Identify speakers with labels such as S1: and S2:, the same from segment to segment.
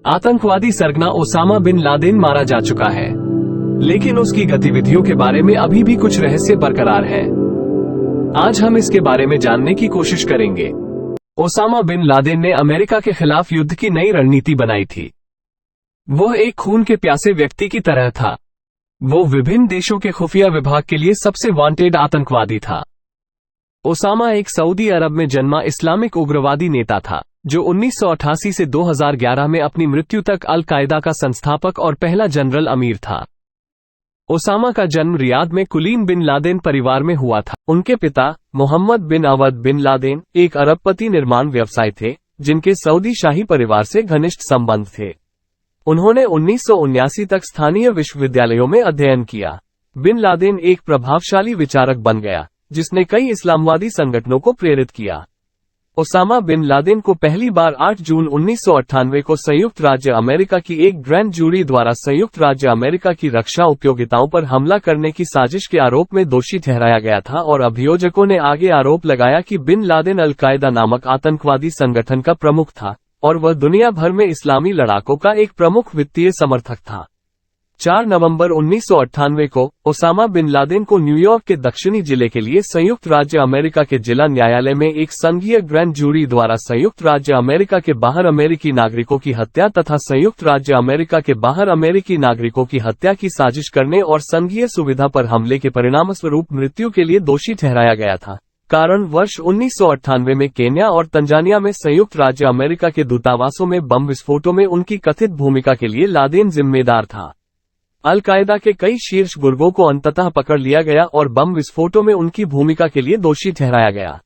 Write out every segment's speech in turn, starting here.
S1: आतंकवादी सरगना Osama bin Laden मारा जा चुका है, लेकिन उसकी गतिविधियों के बारे में अभी भी कुछ रहस्य बरकरार है। आज हम इसके बारे में जानने की कोशिश करेंगे। ओसामा बिन लादेन ने अमेरिका के खिलाफ युद्ध की नई रणनीति बनाई थी। वह एक खून के प्यासे व्यक्ति की तरह था। वो विभिन्न देशों के खुफिया विभाग के लिए सबसे वांटेड आतंकवादी था। ओसामा एक सऊदी अरब में जन्मा इस्लामिक उग्रवादी नेता था, जो 1988 से 2011 में अपनी मृत्यु तक अल कायदा का संस्थापक और पहला जनरल अमीर था। ओसामा का जन्म रियाद में कुलीन बिन लादेन परिवार में हुआ था। उनके पिता मोहम्मद बिन अवद बिन लादेन एक अरबपति निर्माण व्यवसायी थे, जिनके सऊदी शाही परिवार से घनिष्ठ संबंध थे। उन्होंने 1979 तक स्थानीय विश्वविद्यालयों में अध्ययन किया। बिन लादेन एक प्रभावशाली विचारक बन गया, जिसने कई इस्लामवादी संगठनों को प्रेरित किया। ओसामा बिन लादेन को पहली बार 8 जून 1998 को संयुक्त राज्य अमेरिका की एक ग्रैंड जूरी द्वारा संयुक्त राज्य अमेरिका की रक्षा उपयोगिताओं पर हमला करने की साजिश के आरोप में दोषी ठहराया गया था, और अभियोजकों ने आगे आरोप लगाया कि बिन लादेन अल कायदा नामक आतंकवादी संगठन का प्रमुख था, और वह दुनिया भर में इस्लामी लड़ाकों का एक प्रमुख वित्तीय समर्थक था। 4 नवंबर 1998 को ओसामा बिन लादेन को न्यूयॉर्क के दक्षिणी जिले के लिए संयुक्त राज्य अमेरिका के जिला न्यायालय में एक संघीय ग्रैंड जूरी द्वारा संयुक्त राज्य अमेरिका के बाहर अमेरिकी नागरिकों की हत्या तथा संयुक्त राज्य अमेरिका के बाहर अमेरिकी नागरिकों की हत्या की साजिश करने और संघीय सुविधा पर हमले के परिणामस्वरूप मृत्यु के लिए दोषी ठहराया गया था। कारण वर्ष 1998 में केन्या और तंजानिया में संयुक्त राज्य अमेरिका के दूतावासों में बम विस्फोटों में उनकी कथित भूमिका के लिए लादेन जिम्मेदार था। अल कायदा के कई शीर्ष गुर्गों को अंततः पकड़ लिया गया और बम विस्फोटों में उनकी भूमिका के लिए दोषी ठहराया गया।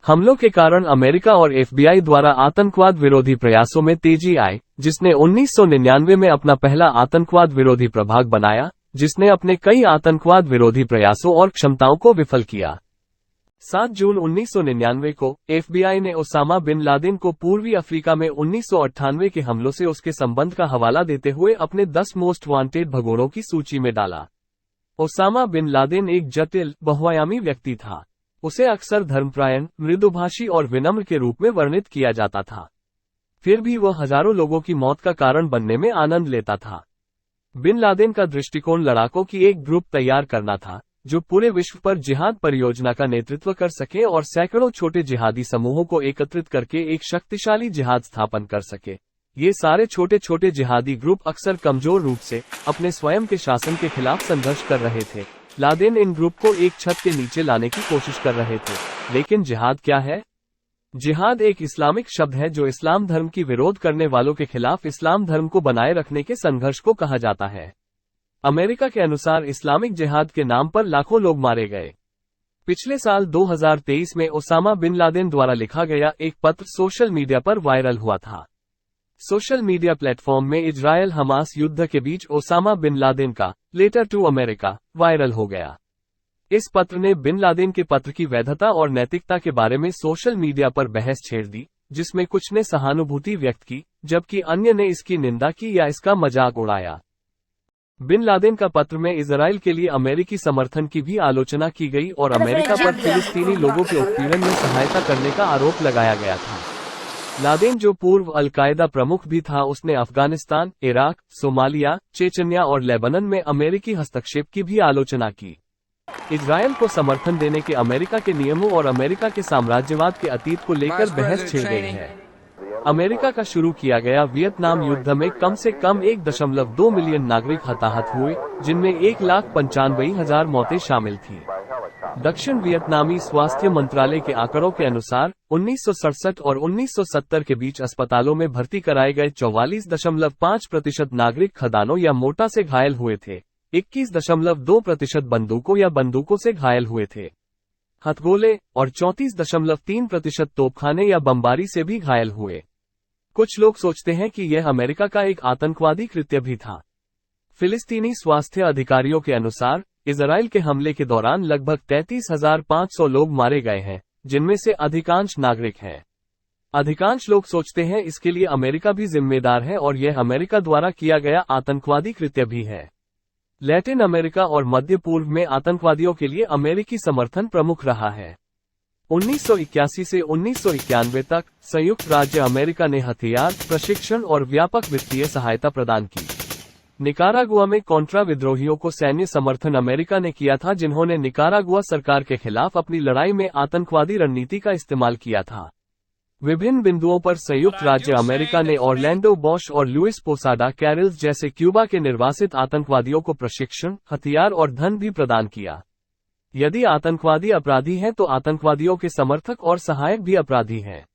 S1: हमलों के कारण अमेरिका और एफबीआई द्वारा आतंकवाद विरोधी प्रयासों में तेजी आई, जिसने 1999 में अपना पहला आतंकवाद विरोधी प्रभाग बनाया, जिसने अपने कई आतंकवाद विरोधी प्रयासों और क्षमताओं को विफल किया। 7 जून 1999 को एफबीआई ने ओसामा बिन लादेन को पूर्वी अफ्रीका में 1998 के हमलों से उसके संबंध का हवाला देते हुए अपने 10 मोस्ट वांटेड भगोड़ों की सूची में डाला। ओसामा बिन लादेन एक जटिल, बहुआयामी व्यक्ति था। उसे अक्सर धर्मपरायण, मृदुभाषी और विनम्र के रूप में वर्णित किया जाता था। फिर भी वह हजारों लोगों की मौत का कारण बनने में आनंद लेता था। बिन लादेन का दृष्टिकोण लड़ाकों की एक ग्रुप तैयार करना था, जो पूरे विश्व पर जिहाद परियोजना का नेतृत्व कर सके और सैकड़ों छोटे जिहादी समूहों को एकत्रित करके एक शक्तिशाली जिहाद स्थापन कर सके। ये सारे छोटे छोटे जिहादी ग्रुप अक्सर कमजोर रूप से अपने स्वयं के शासन के खिलाफ संघर्ष कर रहे थे। लादेन इन ग्रुप को एक छत के नीचे लाने की कोशिश कर रहे थे। लेकिन जिहाद क्या है? जिहाद एक इस्लामिक शब्द है जो इस्लाम धर्म की विरोध करने वालों के खिलाफ इस्लाम धर्म को बनाए रखने के संघर्ष को कहा जाता है। अमेरिका के अनुसार इस्लामिक जिहाद के नाम पर लाखों लोग मारे गए। पिछले साल 2023 में ओसामा बिन लादेन द्वारा लिखा गया एक पत्र सोशल मीडिया पर वायरल हुआ था। सोशल मीडिया प्लेटफॉर्म में इजरायल हमास युद्ध के बीच ओसामा बिन लादेन का लेटर टू अमेरिका वायरल हो गया। इस पत्र ने बिन लादेन के पत्र की वैधता और नैतिकता के बारे में सोशल मीडिया पर बहस छेड़ दी, जिसमें कुछ ने सहानुभूति व्यक्त की, जबकि अन्य ने इसकी निंदा की या इसका मजाक उड़ाया। बिन लादेन का पत्र में इजराइल के लिए अमेरिकी समर्थन की भी आलोचना की गई और अमेरिका पर फिलिस्तीनी लोगों के उत्पीड़न में सहायता करने का आरोप लगाया गया था। लादेन, जो पूर्व अल कायदा प्रमुख भी था, उसने अफगानिस्तान, इराक, सोमालिया, चेचन्या और लेबनान में अमेरिकी हस्तक्षेप की भी आलोचना की। इजराइल को समर्थन देने के अमेरिका के नियमों और अमेरिका के साम्राज्यवाद के अतीत को लेकर बहस छिड़ गई है। अमेरिका का शुरू किया गया वियतनाम युद्ध में कम से कम 1.2 मिलियन नागरिक हताहत हुए, जिनमें 1,95,000 मौतें शामिल थीं। दक्षिण वियतनामी स्वास्थ्य मंत्रालय के आंकड़ों के अनुसार 1967 और 1970 के बीच अस्पतालों में भर्ती कराए गए 44.5% नागरिक खदानों या मोर्टा से घायल हुए थे। 21.2% बंदूकों या बंदूकों से घायल हुए थे। हथगोले और 34.3% तोपखाने या बमबारी से भी घायल हुए। कुछ लोग सोचते हैं कि यह अमेरिका का एक आतंकवादी कृत्य भी था। फिलिस्तीनी स्वास्थ्य अधिकारियों के अनुसार इजराइल के हमले के दौरान लगभग 33,500 लोग मारे गए हैं, जिनमें से अधिकांश नागरिक हैं। अधिकांश लोग सोचते हैं इसके लिए अमेरिका भी जिम्मेदार है और यह अमेरिका द्वारा किया गया आतंकवादी कृत्य भी है। लैटिन अमेरिका और मध्य पूर्व में आतंकवादियों के लिए अमेरिकी समर्थन प्रमुख रहा है। 1981 से 1991 तक संयुक्त राज्य अमेरिका ने हथियार, प्रशिक्षण और व्यापक वित्तीय सहायता प्रदान की। निकारागुआ में कॉन्ट्रा विद्रोहियों को सैन्य समर्थन अमेरिका ने किया था, जिन्होंने निकारागुआ सरकार के खिलाफ अपनी लड़ाई में आतंकवादी रणनीति का इस्तेमाल किया था। विभिन्न बिंदुओं पर संयुक्त राज्य अमेरिका ने ऑरलैंडो बॉश और लुइस पोसाडा कैरल्स जैसे क्यूबा के निर्वासित आतंकवादियों को प्रशिक्षण, हथियार और धन भी प्रदान किया। यदि आतंकवादी अपराधी हैं तो आतंकवादियों के समर्थक और सहायक भी अपराधी हैं।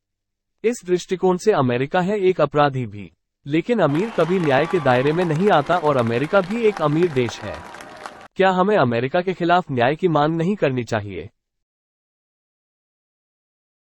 S1: इस दृष्टिकोण से अमेरिका है एक अपराधी भी, लेकिन अमीर कभी न्याय के दायरे में नहीं आता और अमेरिका भी एक अमीर देश है। क्या हमें अमेरिका के खिलाफ न्याय की मांग नहीं करनी चाहिए?